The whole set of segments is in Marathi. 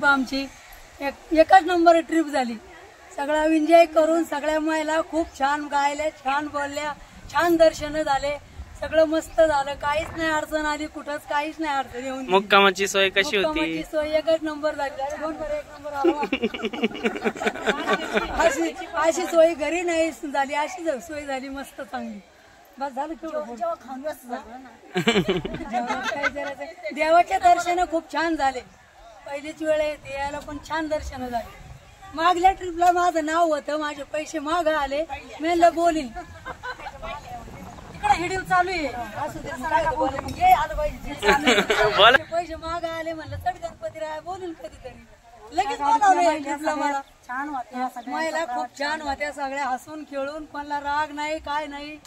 आमची एकच नंबर ट्रिप झाली. सगळा एन्जॉय करून सगळ्या महिला खूप छान गायल्या, छान बोलल्या, छान दर्शन झाले, सगळं मस्त झालं. काहीच नाही अडचण आली, कुठंच काहीच नाही अडचण येऊन. मुक्कामाची सोय कशी होती? मुक्कामाची सोय एकच नंबर झाली. एक नंबर अशी सोय घरी नाही झाली, अशी सोय झाली मस्त चांगली. बस झालं देवाचे दर्शन खूप छान झाले. पहिलीच वेळ यायला पण छान दर्शन झाले. मागल्या ट्रिपला माझं नाव होतं, माझे पैसे माग आले, मी बोलीन तिकडे हिडीव चालू आहे. पैसे माग आले म्हणलं चढ गणपतीराय बोलून कधीतरी लगेच बोलावलं ट्रिपला. मला छान वाटतं, महिला खूप छान होत्या, सगळ्या हसून खेळून, कोणाला राग नाही काय नाही,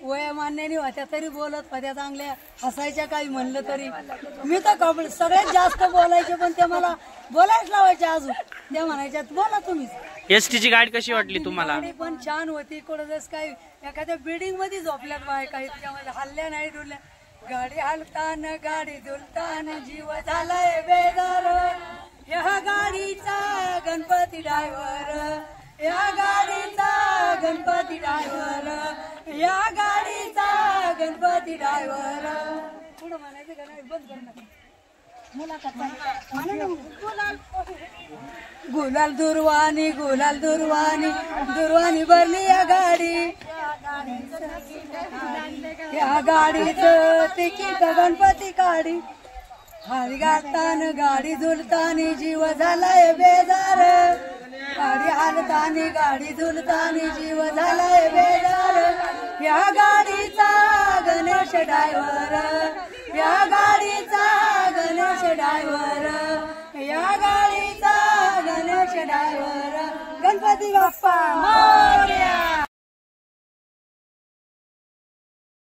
वया मान्याने होत्या तरी बोलत होत्या, चांगल्या हसायच्या. काही म्हणलं तरी मी तर सगळ्यात जास्त बोलायचे, पण ते मला बोलायच लावायचे. अजून त्या म्हणायच्या बोला तुम्ही. एसटीची गाडी कशी वाटली तुम्हाला? गाडी पण छान होती. कुठं काही एखाद्या बिल्डिंग मध्ये झोपल्यात बाय, काही त्यामध्ये हल्ल्या नाही डुलल्या. गाडी हलतान गाडी झुलतान जीव झालाय बेदार, ह्या गाडीचा गणपती ड्रायव्हर, या गाडीचा गणपती ड्रायव्हर, या गाडीचा गणपती ड्रायव्हर. पुढं म्हणायचं का नाही? बंद करणार. गुलाल दुर्वाणी गुलाल दुर्वाणी दुर्वाणी भरली या गाडी, या गाडीचं तिकीट गणपती काढी. हरी गातान गाडी झुलतानी जीव झालाय बेजार, गाडी हालतानी गाडी झुलतानी जीव झालाय बेजार, या गाडीचा गणेश ड्रायव्हर, या गाडीचा गणेश ड्रायव्हर, या गाडीचा गणेश ड्रायव्हर. गणपती बाप्पा मोरया.